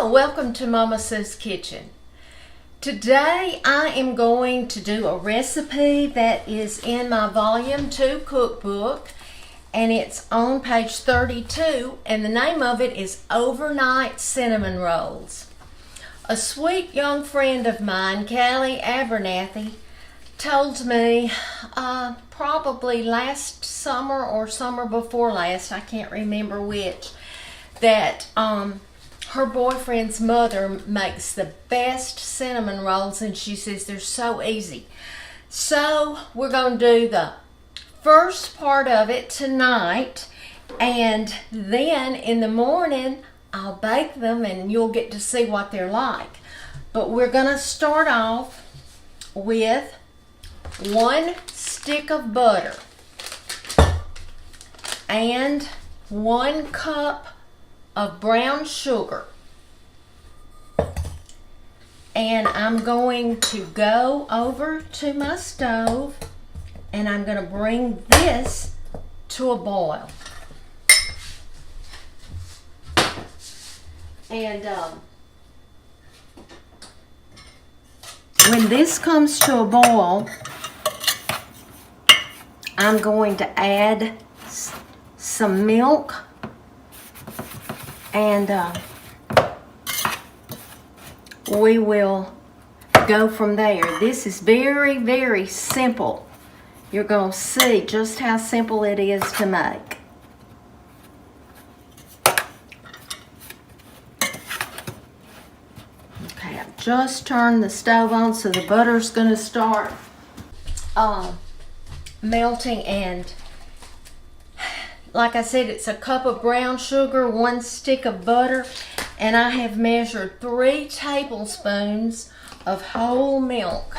Hello, welcome to Mama Sue's Kitchen. Today I am going to do a recipe that is in my Volume 2 cookbook, and it's on page 32, and the name of it is Overnight Cinnamon Rolls. A sweet young friend of mine, Callie Abernathy, told me probably last summer or summer before last, I can't remember which, that her boyfriend's mother makes the best cinnamon rolls, and she says they're so easy. So we're going to do the first part of it tonight, and then in the morning I'll bake them and you'll get to see what they're like. But we're going to start off with 1 stick of butter and 1 cup of brown sugar, and I'm going to go over to my stove and I'm going to bring this to a boil. And when this comes to a boil, I'm going to add some milk, and we will go from there. This is very, very simple. You're going to see just how simple it is to make. Okay, I've just turned the stove on, so the butter's going to start melting, and like I said, it's a cup of brown sugar, 1 stick of butter, and I have measured 3 tablespoons of whole milk,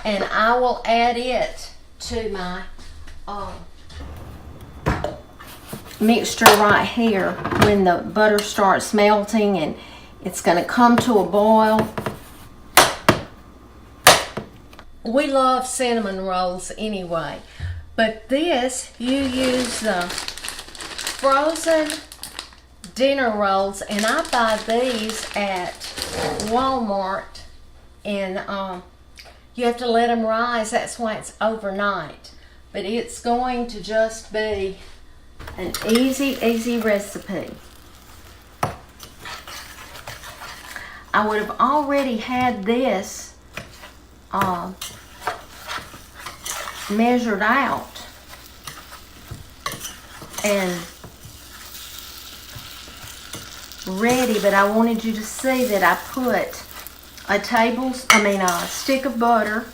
and I will add it to my mixture right here when the butter starts melting, and it's going to come to a boil. We love cinnamon rolls anyway, but this, you use the frozen dinner rolls, and I buy these at Walmart, and you have to let them rise. That's why it's overnight, but it's going to just be an easy recipe. I would have already had this measured out and ready, but I wanted you to see that I put a stick of butter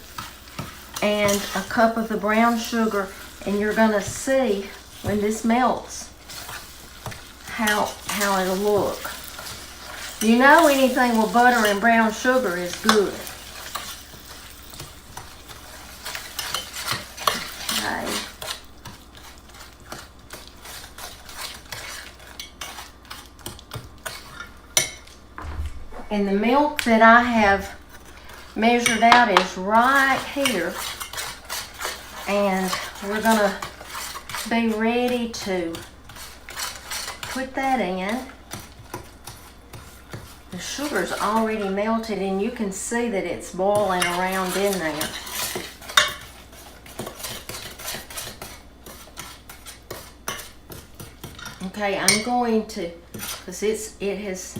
and a cup of the brown sugar, and you're gonna see when this melts how it'll look. You know, anything with butter and brown sugar is good. Okay. And the milk that I have measured out is right here. And we're going to be ready to put that in. The sugar's already melted, and you can see that it's boiling around in there. Okay, I'm going to, because it has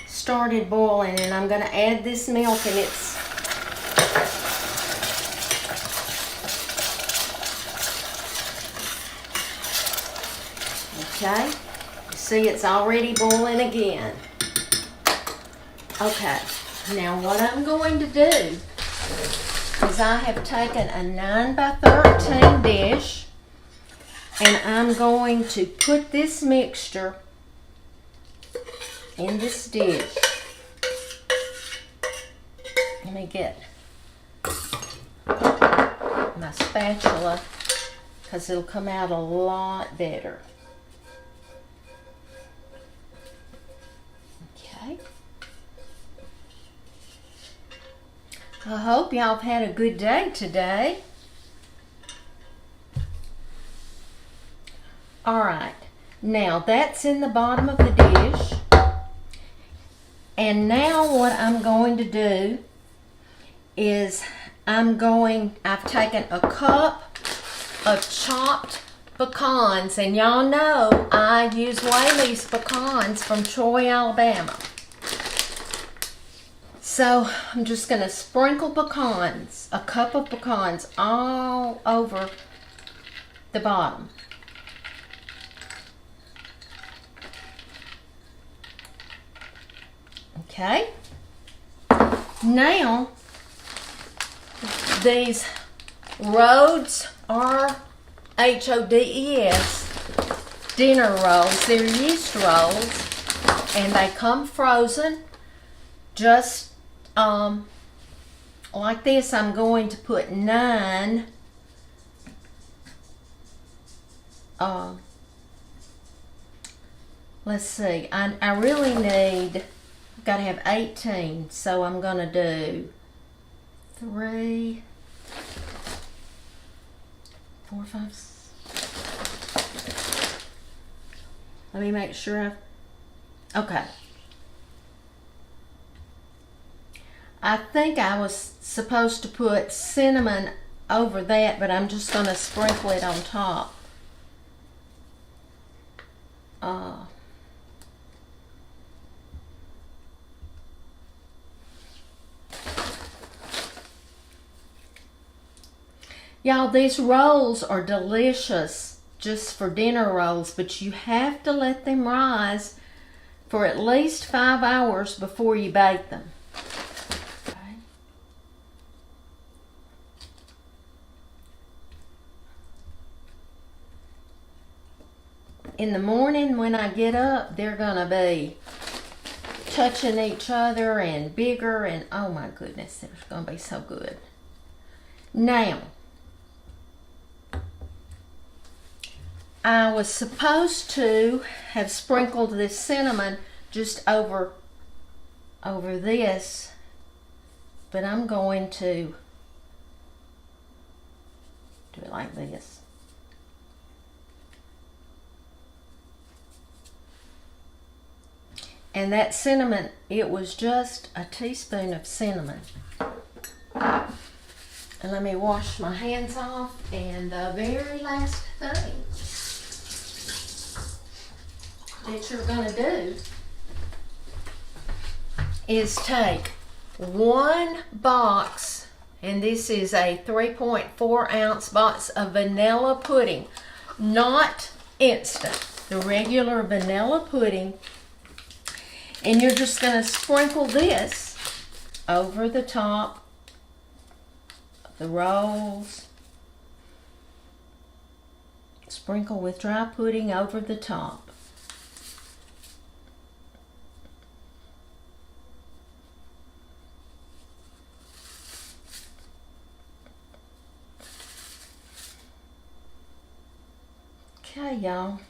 started boiling, and I'm going to add this milk, and it's okay. You see, it's already boiling again. Okay, now what I'm going to do is I have taken a 9 by 13 dish, and I'm going to put this mixture in this dish. Let me get my spatula, because it'll come out a lot better. Okay. I hope y'all have had a good day today. All right, now that's in the bottom of the dish. And now what I'm going to do is I've taken a cup of chopped pecans, and y'all know I use Whaley's pecans from Troy, Alabama. So I'm just going to sprinkle pecans, a cup of pecans, all over the bottom. Okay. Now, these Rhodes, R-H-O-D-E-S, dinner rolls, they're yeast rolls, and they come frozen. Just like this. I'm going to put 9 let's see, I really need, I've got to have 18, so I'm going to do 3, 4, 5, 6. Let me make sure okay. I think I was supposed to put cinnamon over that, but I'm just going to sprinkle it on top. Y'all, these rolls are delicious just for dinner rolls, but you have to let them rise for at least 5 hours before you bake them. Okay. In the morning when I get up, they're gonna be touching each other and bigger, and oh my goodness, they're gonna be so good. Now, I was supposed to have sprinkled this cinnamon just over this, but I'm going to do it like this. And that cinnamon, it was just a teaspoon of cinnamon. And let me wash my hands off, and the very last thing that you're going to do is take 1 box, and this is a 3.4 ounce box of vanilla pudding, not instant, the regular vanilla pudding, and you're just going to sprinkle this over the top of the rolls. Sprinkle with dry pudding over the top. Okay, y'all.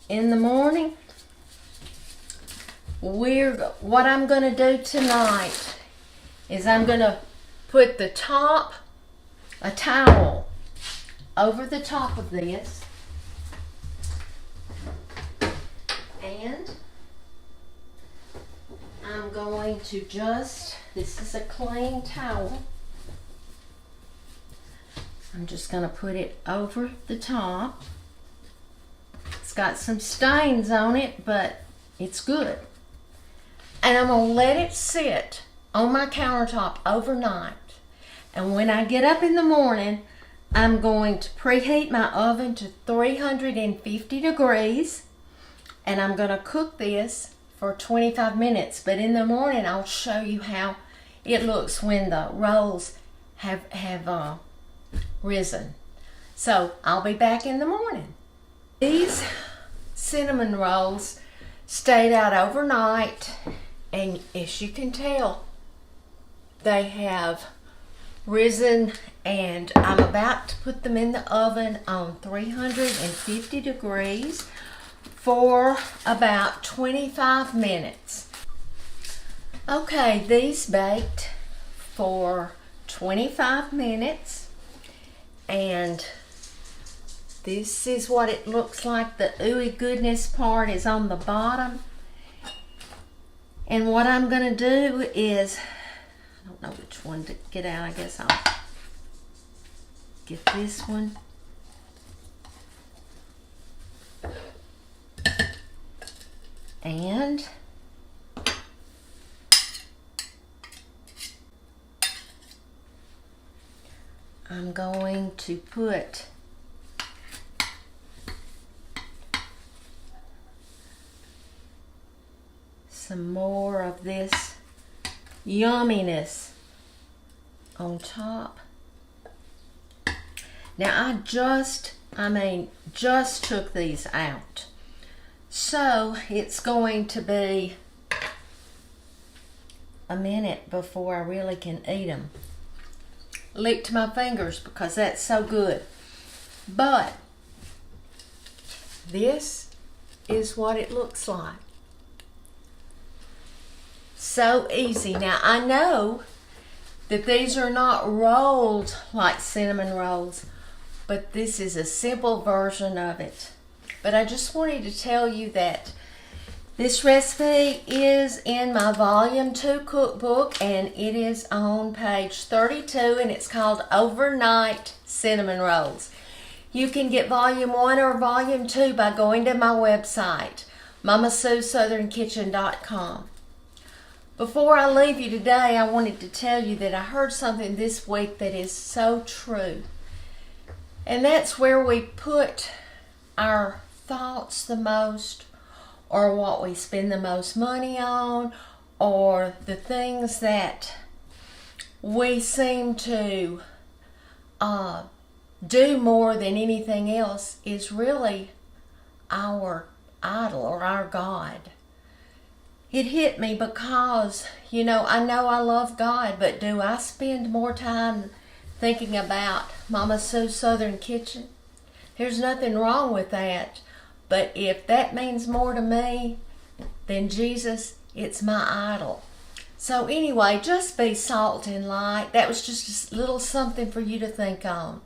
In the morning, what I'm going to do tonight is I'm going to put a towel over the top of this, and I'm going to this is a clean towel, I'm just going to put it over the top. It's got some stains on it, but it's good. And I'm going to let it sit on my countertop overnight. And when I get up in the morning, I'm going to preheat my oven to 350 degrees. And I'm going to cook this for 25 minutes. But in the morning, I'll show you how it looks when the rolls have risen. So I'll be back in the morning. These cinnamon rolls stayed out overnight, and as you can tell, they have risen, and I'm about to put them in the oven on 350 degrees for about 25 minutes. Okay, these baked for 25 minutes, and this is what it looks like. The ooey goodness part is on the bottom. And what I'm going to do is, I don't know which one to get out. I guess I'll get this one. And I'm going to put some more of this yumminess on top. Now I just took these out. So it's going to be a minute before I really can eat them. Licked my fingers because that's so good. But this is what it looks like. So easy. Now I know that these are not rolled like cinnamon rolls, but this is a simple version of it. But I just wanted to tell you that this recipe is in my Volume 2 cookbook, and it is on page 32, and it's called Overnight Cinnamon Rolls. You can get Volume 1 or Volume 2 by going to my website, MamaSueSouthernKitchen.com. Before I leave you today, I wanted to tell you that I heard something this week that is so true. And that's where we put our thoughts the most, or what we spend the most money on, or the things that we seem to do more than anything else is really our idol or our God. It hit me because, I know I love God, but do I spend more time thinking about Mama Sue's Southern Kitchen? There's nothing wrong with that. But if that means more to me than Jesus, it's my idol. So anyway, just be salt and light. That was just a little something for you to think on.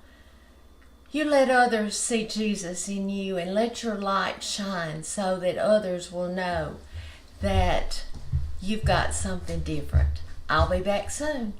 You let others see Jesus in you, and let your light shine so that others will know that you've got something different. I'll be back soon.